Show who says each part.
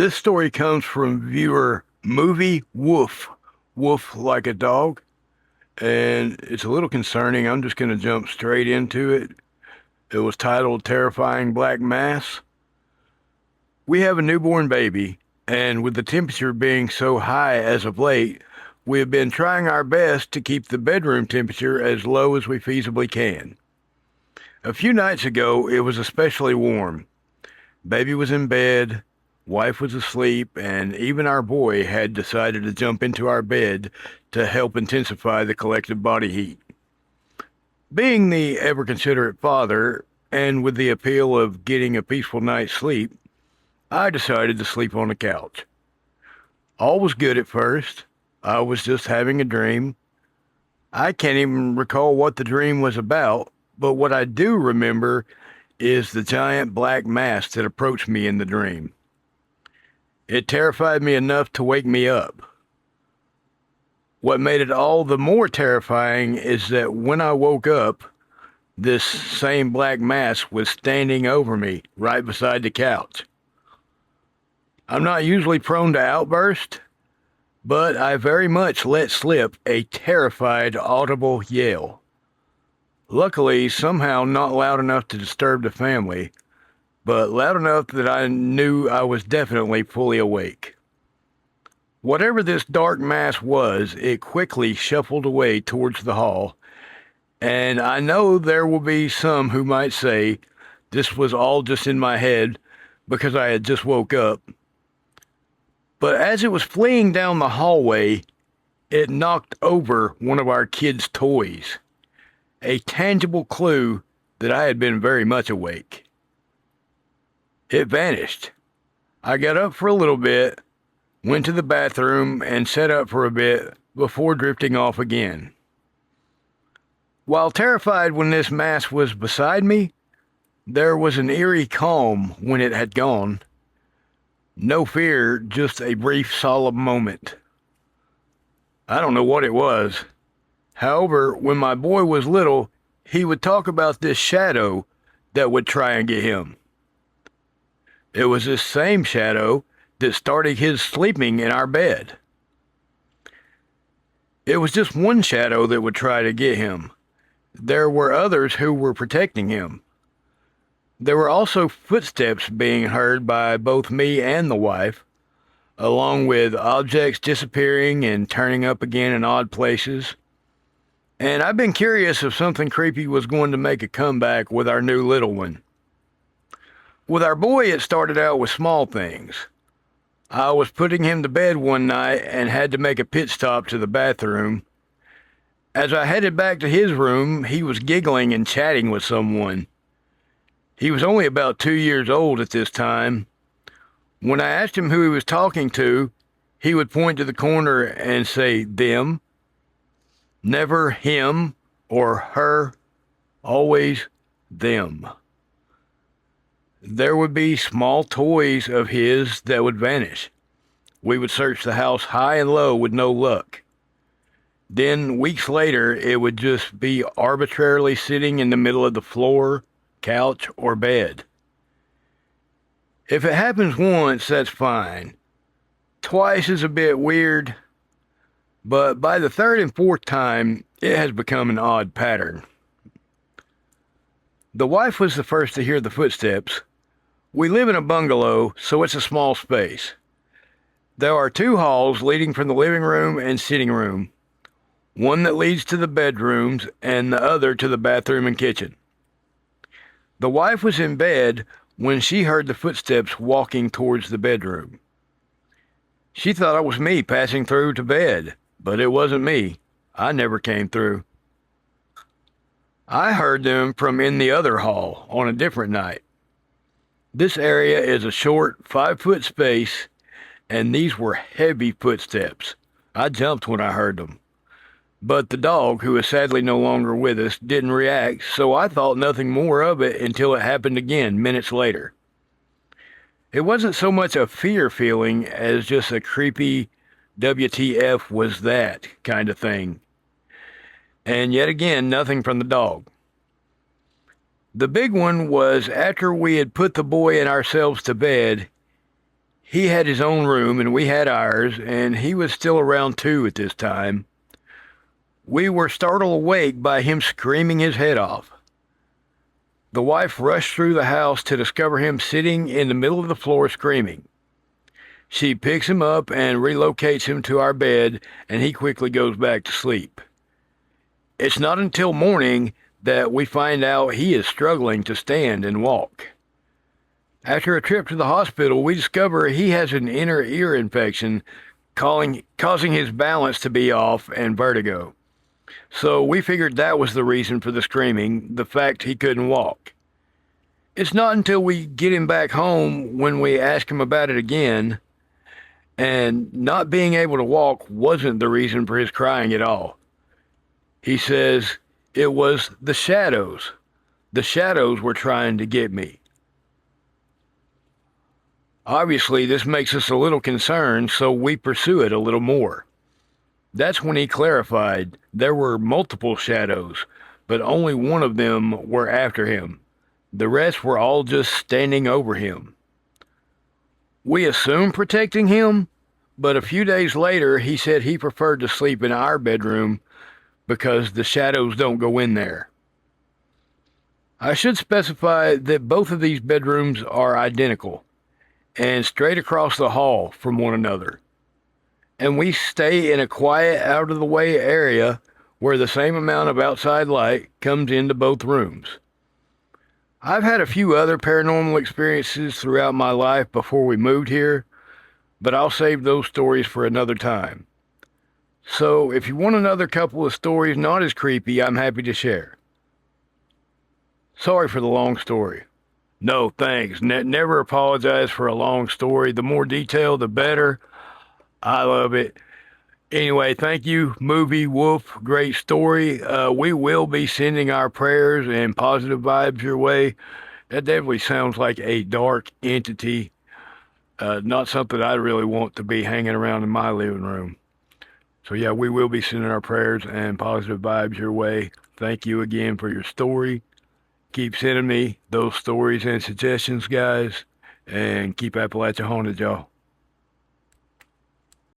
Speaker 1: This story comes from viewer Movie Woof, Woof like a dog, and it's a little concerning. I'm just going to jump straight into it. It was titled Terrifying Black Mass. We have a newborn baby, and with the temperature being so high as of late, we have been trying our best to keep the bedroom temperature as low as we feasibly can. A few nights ago, it was especially warm. Baby was in bed, wife was asleep, and even our boy had decided to jump into our bed to help intensify the collective body heat. Being the ever considerate father, and with the appeal of getting a peaceful night's sleep, I decided to sleep on the couch. All was good at first. I was just having a dream. I can't even recall what the dream was about, but what I do remember is the giant black mass that approached me in the dream. It terrified me enough to wake me up. What made it all the more terrifying is that when I woke up, this same black mass was standing over me right beside the couch. I'm not usually prone to outburst, but I very much let slip a terrified, audible yell. Luckily, somehow not loud enough to disturb the family, but loud enough that I knew I was definitely fully awake. Whatever this dark mass was, it quickly shuffled away towards the hall, and I know there will be some who might say this was all just in my head because I had just woke up. But as it was fleeing down the hallway, it knocked over one of our kids' toys, a tangible clue that I had been very much awake. It vanished. I got up for a little bit, went to the bathroom, and sat up for a bit before drifting off again. While terrified when this mass was beside me, there was an eerie calm when it had gone. No fear, just a brief solemn moment. I don't know what it was. However, when my boy was little, he would talk about this shadow that would try and get him. It was this same shadow that started his sleeping in our bed. It was just one shadow that would try to get him. There were others who were protecting him. There were also footsteps being heard by both me and the wife, along with objects disappearing and turning up again in odd places. And I've been curious if something creepy was going to make a comeback with our new little one. With our boy, it started out with small things. I was putting him to bed one night and had to make a pit stop to the bathroom. As I headed back to his room, he was giggling and chatting with someone. He was only about 2 years old at this time. When I asked him who he was talking to, he would point to the corner and say, them. Never him or her, always them. There would be small toys of his that would vanish. We would search the house high and low with no luck. Then, weeks later, it would just be arbitrarily sitting in the middle of the floor, couch, or bed. If it happens once, that's fine. Twice is a bit weird, but by the third and fourth time, it has become an odd pattern. The wife was the first to hear the footsteps. We live in a bungalow, so it's a small space. There are 2 halls leading from the living room and sitting room, one that leads to the bedrooms and the other to the bathroom and kitchen. The wife was in bed when she heard the footsteps walking towards the bedroom. She thought it was me passing through to bed, but it wasn't me. I never came through. I heard them from in the other hall on a different night. This area is a short 5-foot space, and these were heavy footsteps. I jumped when I heard them. But the dog, who is sadly no longer with us, didn't react, so I thought nothing more of it until it happened again minutes later. It wasn't so much a fear feeling as just a creepy WTF was that kind of thing. And yet again, nothing from the dog. The big one was after we had put the boy and ourselves to bed, He had his own room and we had ours, and he was still around too at this time. We were startled awake by him screaming his head off. The wife rushed through the house to discover him sitting in the middle of the floor screaming. She picks him up and relocates him to our bed, and he quickly goes back to sleep. It's not until morning that we find out he is struggling to stand and walk. After a trip to the hospital, we discover he has an inner ear infection causing his balance to be off and vertigo. So we figured that was the reason for the screaming, the fact he couldn't walk. It's not until we get him back home when we ask him about it again, and not being able to walk wasn't the reason for his crying at all. He says it was the shadows. The shadows were trying to get me. Obviously, this makes us a little concerned, so we pursue it a little more. That's when he clarified there were multiple shadows, but only one of them were after him. The rest were all just standing over him. We assumed protecting him, but a few days later he said he preferred to sleep in our bedroom because the shadows don't go in there. I should specify that both of these bedrooms are identical and straight across the hall from one another. And we stay in a quiet, out-of-the-way area where the same amount of outside light comes into both rooms. I've had a few other paranormal experiences throughout my life before we moved here, but I'll save those stories for another time. So if you want another couple of stories not as creepy, I'm happy to share. Sorry for the long story. No, thanks. Never apologize for a long story. The more detail, the better. I love it. Anyway, thank you, Movie Wolf. Great story. We will be sending our prayers and positive vibes your way. That definitely sounds like a dark entity. Not something I really want to be hanging around in my living room. So yeah, we will be sending our prayers and positive vibes your way. Thank you again for your story. Keep sending me those stories and suggestions, guys. And keep Appalachia haunted, y'all.